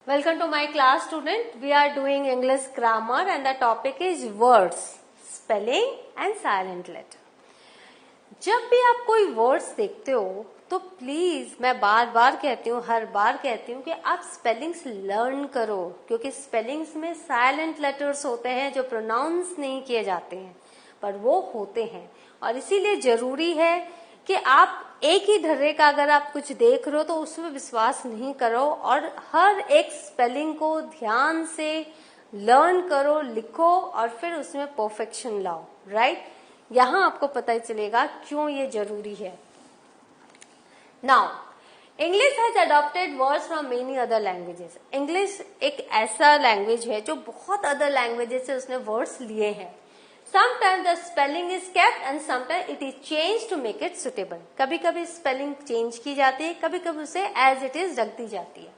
Welcome to my class, student. We are doing English grammar and the topic is words, spelling and silent letter. जब भी आप कोई words देखते हो तो प्लीज मैं बार बार कहती हूँ, हर बार कहती हूँ कि आप स्पेलिंग्स लर्न करो, क्योंकि स्पेलिंग्स में साइलेंट लेटर्स होते हैं जो प्रोनाउंस नहीं किए जाते हैं पर वो होते हैं, और इसीलिए जरूरी है कि आप एक ही ढर्रे का अगर आप कुछ देख रहे हो तो उसमें विश्वास नहीं करो और हर एक स्पेलिंग को ध्यान से लर्न करो, लिखो और फिर उसमें परफेक्शन लाओ। राइट? यहां आपको पता ही चलेगा क्यों ये जरूरी है। Now English has adopted words from many other languages. English एक ऐसा लैंग्वेज है जो बहुत अदर लैंग्वेजेस से उसने वर्ड्स लिए हैं। Sometimes the spelling is kept and sometimes it is changed to make it suitable. कभी कभी स्पेलिंग चेंज की जाती है, कभी कभी उसे as it is रख दी जाती है।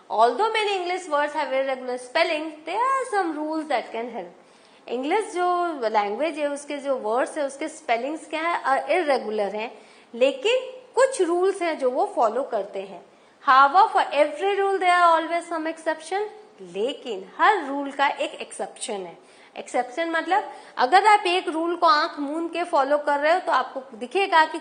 Although many English words have irregular spelling, there are some rules that can help. English जो लैंग्वेज है उसके जो वर्ड्स है उसके स्पेलिंग्स क्या है, इरेगुलर हैं, लेकिन कुछ रूल्स हैं जो वो फॉलो करते हैं। However, for every rule there are always some exception. लेकिन हर रूल का एक एक्सेप्शन है। एक्सेप्शन मतलब अगर आप एक रूल को आंख मूंद के फॉलो कर रहे हो तो आपको दिखेगा कि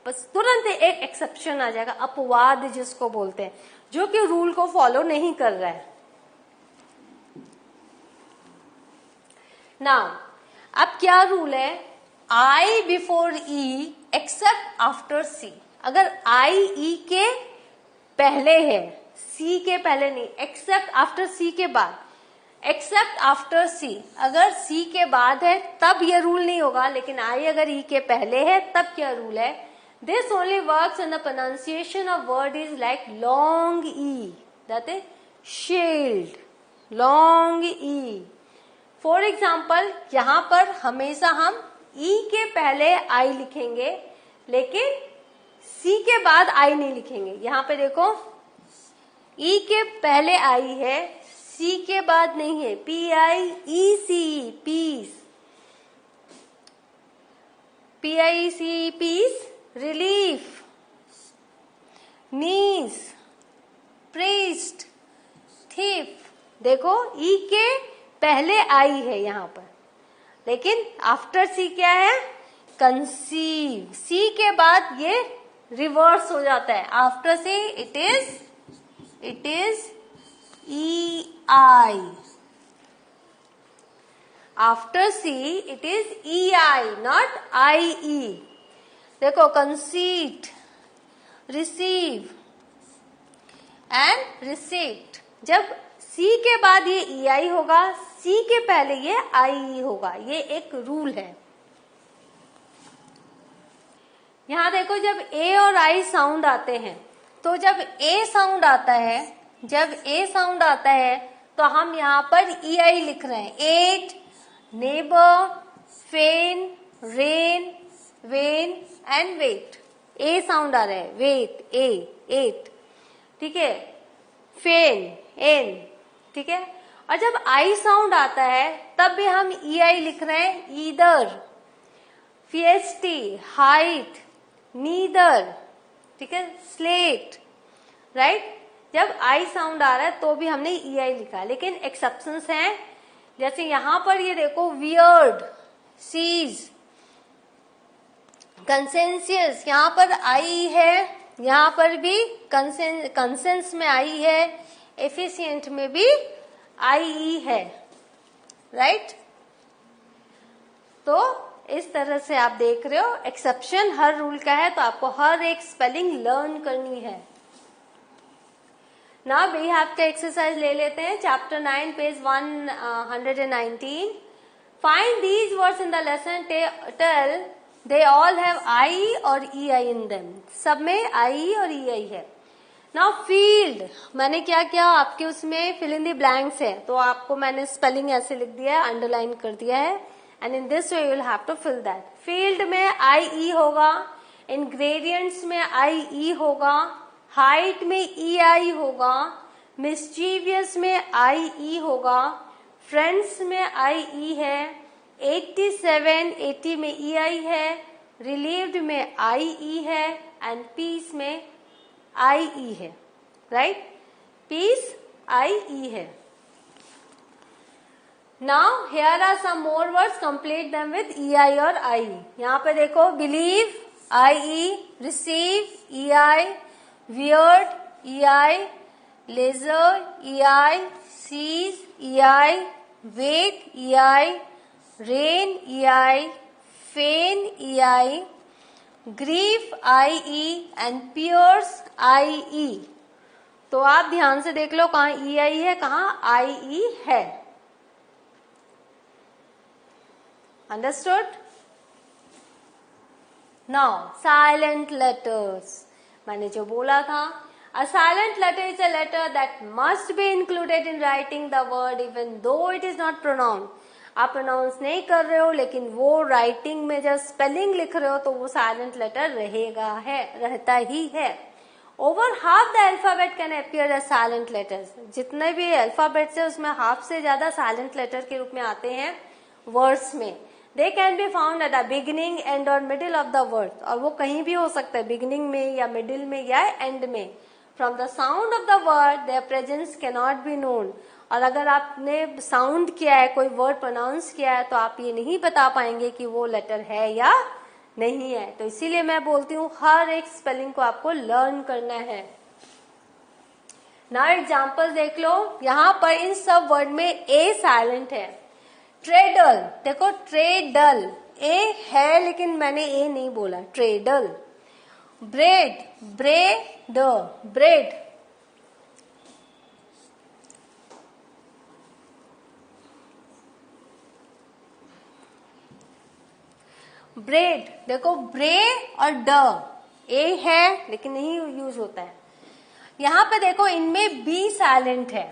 बस तुरंत एक एक्सेप्शन आ जाएगा, अपवाद जिसको बोलते हैं, जो कि रूल को फॉलो नहीं कर रहा है। नाउ अब क्या रूल है? I before E accept after सी। अगर आई ई के पहले है, सी के पहले नहीं, एक्सेप्ट आफ्टर सी के बाद, एक्सेप्ट आफ्टर सी अगर सी के बाद है तब ये रूल नहीं होगा, लेकिन आई अगर ई के पहले है तब क्या रूल है? This only works in the pronunciation of word is like long E, that is shield, long E. For example यहां पर हमेशा हम ई के पहले आई लिखेंगे लेकिन सी के बाद आई नहीं लिखेंगे। यहां पे देखो ई के पहले आई है, सी के बाद नहीं है, PIECE, piece, PIECE, piece, relief, niece, priest, thief. देखो ई के पहले आई है यहां पर, लेकिन आफ्टर सी क्या है? कंसीव। सी के बाद ये रिवर्स हो जाता है, after see it is EI. After C, it is EI, not IE. देखो conceit, receive and receipt. जब C के बाद ये EI होगा, C के पहले ये IE होगा। ये एक रूल है। यहां देखो जब A और I साउंड आते हैं तो जब A साउंड आता है तो हम यहाँ पर EI लिख रहे हैं। Eight, neighbour, feign, rein, vein and weight. A sound आ रहा है, वेट, एट, ठीक है, फेन, एन, ठीक है। और जब आई साउंड आता है तब भी हम EI लिख रहे हैं, ईदर, फिएस्टी, हाइट, नीदर, ठीक है, स्लेट। राइट? जब आई साउंड आ रहा है तो भी हमने EI लिखा, लेकिन एक्सेप्शंस हैं। जैसे यहां पर ये देखो, वियर्ड, सीज, कंसेंसियस, यहां पर आई है, यहां पर भी कंसेंस में आई है, एफिशिएंट में भी IE है। राइट? तो इस तरह से आप देख रहे हो, एक्सेप्शन हर रूल का है, तो आपको हर एक स्पेलिंग लर्न करनी है। नाउ वी हैव का एक्सरसाइज ले लेते हैं। Chapter 9 page 119। Find these words in the lesson, tell they all have I or EI in them. सब में आई और EI है। नाउ फील्ड, मैंने क्या किया, आपके उसमें फिल इन द ब्लैंक्स है, तो आपको मैंने स्पेलिंग ऐसे लिख दिया है, अंडरलाइन कर दिया है, and in this way you will have to fill that. Field में IE होगा, इंग्रेडिएंट्स में IE होगा, हाइट में EI होगा, मिस्चीवियस में IE होगा, फ्रेंड्स में IE है, 87, 80 में EI है, रिलीव्ड में IE है, एंड पीस में IE है। राइट? पीस आई ई है. Now here are some more words, complete them with E I or I. यहाँ पे देखो believe I E, receive E I, weird E I, leisure E I, seize E I, weight E I, rein E I, feign E I, grief I E and pierce I E. तो आप ध्यान से देख लो कहाँ ई आई है, कहाँ आई E है. Understood? Now silent letters. मैंने जो बोला था, a silent letter is a letter that must be included in writing the word even though it is not pronounced. आप प्रोनाउंस नहीं कर रहे हो लेकिन वो राइटिंग में जब स्पेलिंग लिख रहे हो तो वो साइलेंट लेटर रहेगा, है, रहता ही है. Over half the alphabet can appear as silent letters. जितने भी अल्फाबेट्स है उसमें हाफ से ज्यादा साइलेंट लेटर के रूप में आते हैं वर्ड्स में. They can be found at the beginning, and और मिडिल ऑफ द वर्ड. और वो कहीं भी हो सकता है, बिगिनिंग में या मिडिल में या एंड में. From the sound of the word there presence cannot be known. और अगर आपने साउंड किया है, कोई वर्ड प्रोनाउंस किया है, तो आप ये नहीं बता पाएंगे कि वो लेटर है या नहीं है. तो इसीलिए मैं बोलती हूँ हर एक स्पेलिंग को आपको लर्न करना है. नाउ एग्जाम्पल देख लो. यहाँ पर इन सब वर्ड में ए साइलेंट है. ट्रेडल, देखो ट्रेडल, ए है लेकिन मैंने ए नहीं बोला, treadle. Bread, bread, bread. Bread, देखो ब्रे और ड, ए है लेकिन नहीं यूज होता है. यहां पे देखो इनमें बी साइलेंट है.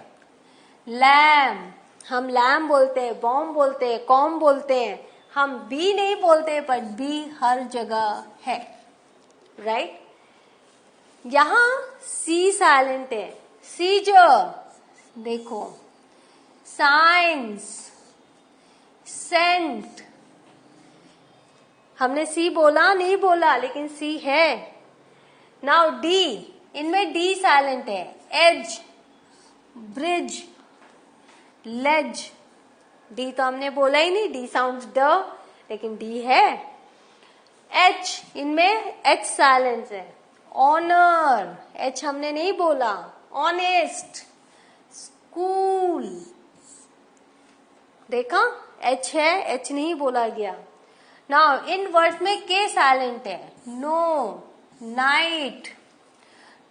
लैम, हम लैम बोलते हैं, बॉम्ब बोलते हैं, कॉम बोलते हैं. हम बी नहीं बोलते हैं, बट बी हर जगह है, राइट. यहां सी साइलेंट है. सीजर, देखो साइंस, सेंट. हमने सी बोला नहीं बोला लेकिन सी है. नाउ डी, इनमें डी साइलेंट है. एज, ब्रिज, लेज. डी तो हमने बोला ही नहीं, डी साउंड्स ड, लेकिन डी है. एच, इनमें एच साइलेंस है. ऑनर, एच हमने नहीं बोला. ऑनेस्ट, स्कूल, देखा एच है, एच नहीं बोला गया. नाउ इन वर्ड्स में के साइलेंट है. Know, knight,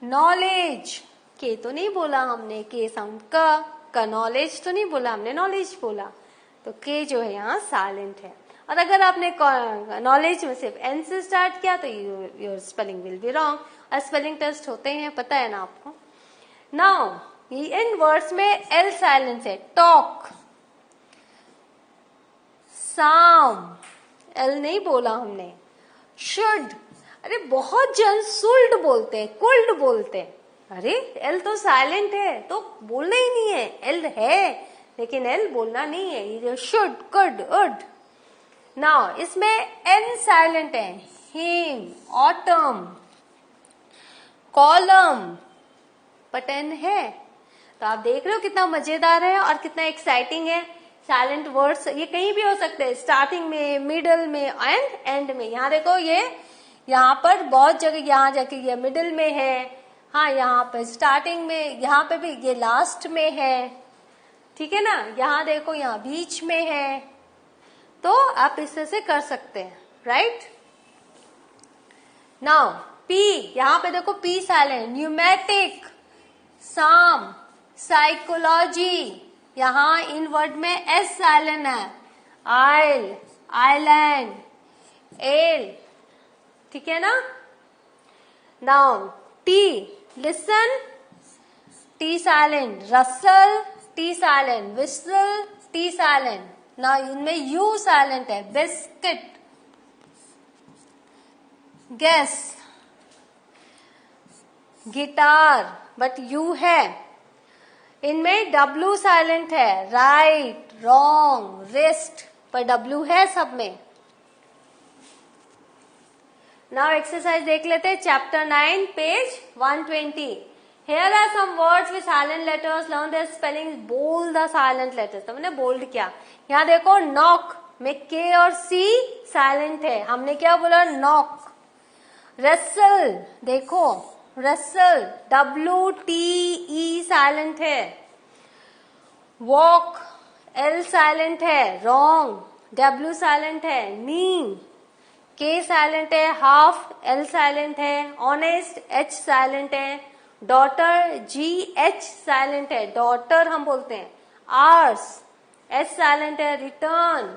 knowledge. के तो नहीं बोला हमने, के साउंड का नॉलेज तो नहीं बोला हमने, नॉलेज बोला. तो के जो है यहाँ साइलेंट है. और अगर आपने नॉलेज में सिर्फ एन से स्टार्ट किया तो your spelling will be wrong. और स्पेलिंग टेस्ट होते हैं, पता है ना आपको. नाउ इन वर्ड्स में एल साइलेंस है. टॉक, साम, एल नहीं बोला हमने. शुड, अरे बहुत जन शुल्ड बोलते हैं, कुल्ड बोलते हैं. अरे एल तो साइलेंट है तो बोलना ही नहीं है. एल है लेकिन एल बोलना नहीं है. ये शुड, कुड, उड. नाउ इसमें एन साइलेंट है. Hymn, autumn, column, but N है. तो आप देख रहे हो कितना मजेदार है और कितना एक्साइटिंग है. साइलेंट वर्ड्स ये कहीं भी हो सकते हैं, स्टार्टिंग में, मिडल में एंड एंड में. यहाँ देखो ये यहाँ पर बहुत जगह, यहाँ जाके ये मिडिल में है, हाँ यहाँ पर स्टार्टिंग में, यहाँ पे भी ये लास्ट में है, ठीक है ना. यहाँ देखो यहाँ बीच में है. तो आप इस तरह से कर सकते हैं, राइट. नाउ पी, यहाँ पे देखो P silent. Pneumatic, psalm, psychology. यहाँ इन वर्ड में एस साइलेंट है. आइल, आइलैंड, एल, ठीक है ना. Now T, listen, T silent. Rustle, T silent. Whistle, T silent. ना इनमें यू साइलेंट है. Biscuit, guess, guitar, but U है. इनमें डब्ल्यू साइलेंट है. राइट, रॉन्ग, रिस्ट, पर डब्ल्यू है सब में. नाउ एक्सरसाइज देख लेते हैं. Chapter 9 page 120. Here are some words with silent letters. Learn their spellings. Bold the silent letters. तो मैंने बोल्ड किया. यहाँ देखो knock में K और C साइलेंट है. हमने क्या बोला? knock. Wrestle देखो wrestle WTE साइलेंट है. walk L साइलेंट है. wrong W साइलेंट है. knee K साइलेंट है. half L साइलेंट है. honest H साइलेंट है. डॉटर GH साइलेंट है. डॉटर हम बोलते हैं. आर्स S साइलेंट है. रिटर्न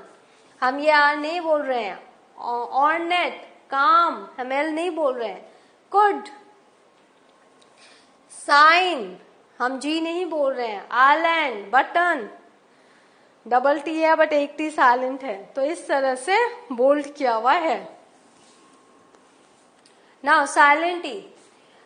हम ये आर नहीं बोल रहे हैं. ऑर्नेट काम हम L नहीं बोल रहे हैं. कुड साइन हम G नहीं बोल रहे हैं. आइलैंड बटन डबल टी है बट एक टी साइलेंट है. तो इस तरह से बोल्ड किया हुआ है. Now silent E.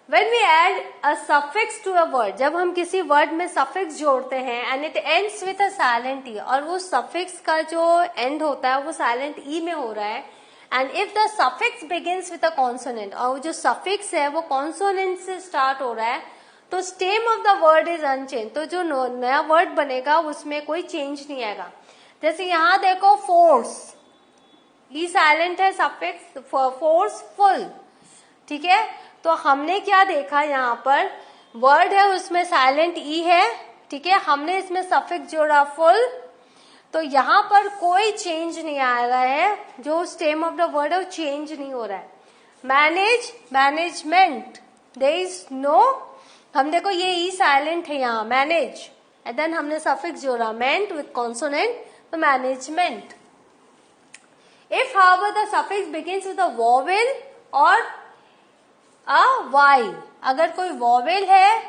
When we add a suffix to a word, जब हम किसी वर्ड में suffix जोड़ते हैं and it ends with a silent e और वो suffix का जो end होता है वो silent e में हो रहा है and if the suffix begins with a consonant और जो suffix है वो consonant से start हो रहा है तो stem of the word is unchanged. तो जो नया word बनेगा उसमें कोई change नहीं आएगा. जैसे यहाँ देखो force e silent है. suffix forceful ठीक है. तो हमने क्या देखा यहाँ पर वर्ड है उसमें साइलेंट ई है. ठीक है. हमने इसमें सफिक्स जोड़ा फुल. तो यहाँ पर कोई चेंज नहीं आ रहा है. जो स्टेम ऑफ द वर्ड है वो चेंज नहीं हो रहा है. Manage management there is no. हम देखो ये ई साइलेंट है यहाँ मैनेज एंड देन हमने सफिक्स जोड़ा मेंट विथ कॉन्सोनेंट तो management. If however the suffix begins with a vowel or a Y. अगर कोई वॉवेल है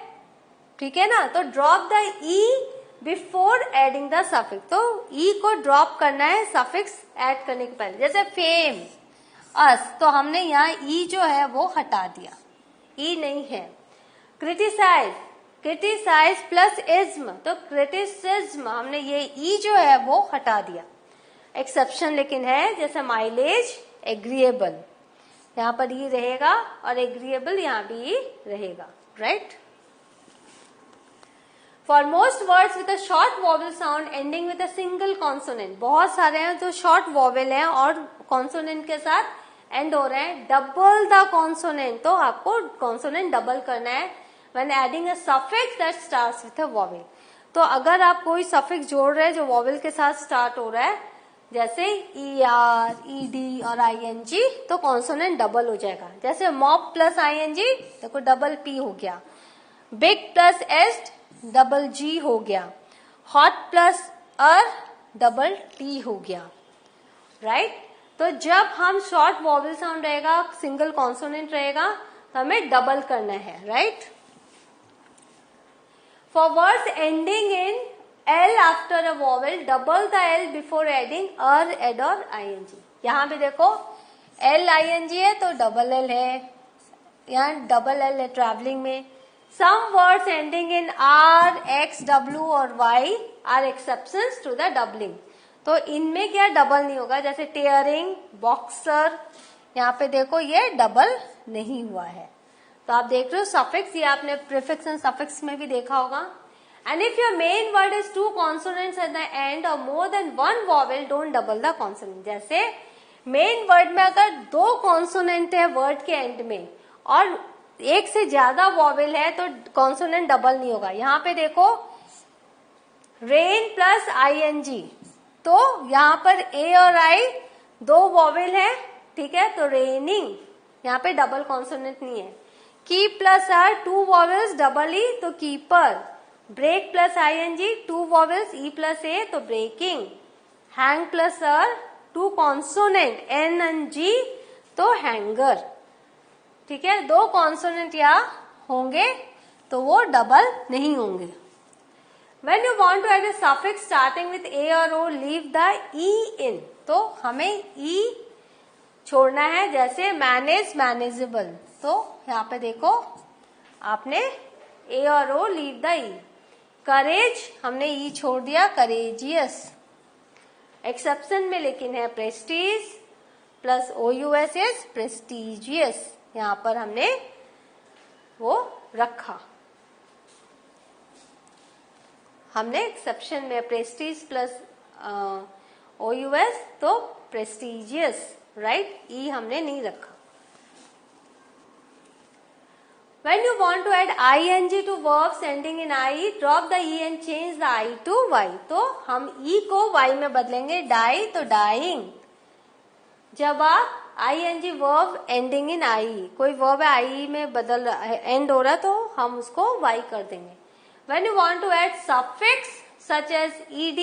ठीक है ना तो drop the E before adding the suffix. तो ई को ड्रॉप करना है सफिक्स ऐड करने के पहले. जैसे फेम अस तो हमने यहाँ ई जो है वो हटा दिया. ई नहीं है. क्रिटिसाइज क्रिटिसाइज प्लस इज्म तो क्रिटिसिज्म हमने ये ई जो है वो हटा दिया. एक्सेप्शन लेकिन है जैसे माइलेज एग्रीएबल यहाँ पर ई रहेगा और एग्रीएबल यहाँ भी ई रहेगा. Right. For most words with a short vowel sound ending with a single consonant. बहुत सारे हैं जो शॉर्ट वॉवेल हैं और कॉन्सोनेंट के साथ एंड हो रहे हैं. डबल द कॉन्सोनेंट तो आपको कॉन्सोनेंट डबल करना है when adding a suffix that starts with a vowel. तो अगर आप कोई सफिक्स जोड़ रहे हैं जो वॉवेल के साथ स्टार्ट हो रहा है जैसे ER, ED और ING तो कॉन्सोनेंट डबल हो जाएगा. जैसे मॉप प्लस ING देखो डबल P हो गया. Big plus S double G हो गया. Hot plus R double T हो गया. राइट. तो जब हम शॉर्ट वॉवेल साउंड रहेगा सिंगल कॉन्सोनेंट रहेगा तो हमें डबल करना है. Right. For words ending in L after a vowel, double the L before adding ed or ing. यहाँ पे देखो L ing है तो डबल L है. यहाँ डबल L है ट्रैवलिंग में. Some words ending in R, X, W और Y are exceptions to the doubling. तो इनमें क्या डबल नहीं होगा. जैसे टेयरिंग बॉक्सर यहाँ पे देखो ये डबल नहीं हुआ है. तो आप देख रहे हो सफिक्स ये आपने प्रीफिक्स एंड सफिक्स में भी देखा होगा. And if your main word is two consonants at the end or more than one vowel, don't double the consonant. जैसे मेन वर्ड में अगर दो कॉन्सोनेंट है वर्ड के एंड में और एक से ज्यादा वॉवेल है तो कॉन्सोनेंट डबल नहीं होगा. यहाँ पे देखो रेन प्लस ING तो यहाँ पर A और I दो वॉवेल है. ठीक है. तो रेनिंग यहाँ पे डबल कॉन्सोनेंट नहीं है. Keep plus R two vowels double E तो keeper. Break plus ING two vowels E plus A तो breaking. Hang plus R two consonant N and G तो हैंगर. ठीक है. दो कॉन्सोनेंट यहाँ होंगे तो वो डबल नहीं होंगे. When you want to add a suffix starting with A or O, leave the E in. तो हमें E छोड़ना है. जैसे मैनेज मैनेजेबल तो यहाँ पे देखो आपने A और O लीव द E. करेज हमने ई छोड़ दिया करेजियस. एक्सेप्शन में लेकिन है प्रेस्टीज प्लस OUSS प्रेस्टीजियस. यहाँ पर हमने वो रखा. हमने एक्सेप्शन में प्रेस्टीज प्लस OUS तो प्रेस्टिजियस, राइट, ई हमने नहीं रखा. When you want to add ing to verbs ending in I, drop the e and change the I to y. तो हम e को y में बदलेंगे, die तो dying. जब आप ing verb ending in I, कोई verb है I में बदल end हो रहा तो हम उसको y कर देंगे. When you want to add suffix such as ed,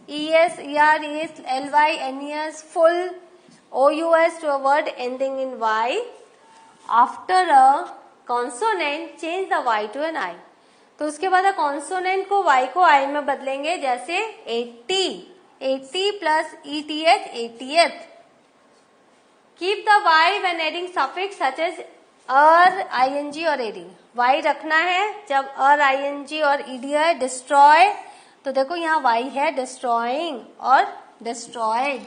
es, er, es, ly, nes, full, ous to a word ending in y, after a consonant change the y to an I. तो उसके बाद consonant को y को I में बदलेंगे, जैसे 80 plus ETH 80th. Keep the y when adding suffix such as ing or ed. y रखना है जब ing और ed है. डिस्ट्रॉय, तो देखो यहाँ y है, डिस्ट्रॉइंग और destroyed.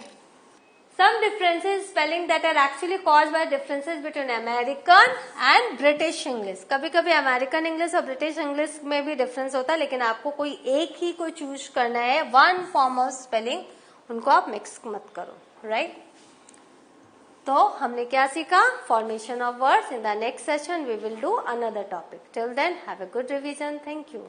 Some differences spelling that are actually caused by differences between American and British English. कभी कभी American English और British English में भी डिफरेंस होता है, लेकिन आपको कोई एक ही को चूज करना है, वन फॉर्म ऑफ स्पेलिंग, उनको आप मिक्स मत करो, राइट. तो हमने क्या सीखा? Formation of words. In the next session we will do another topic. Till then have a good revision. Thank you.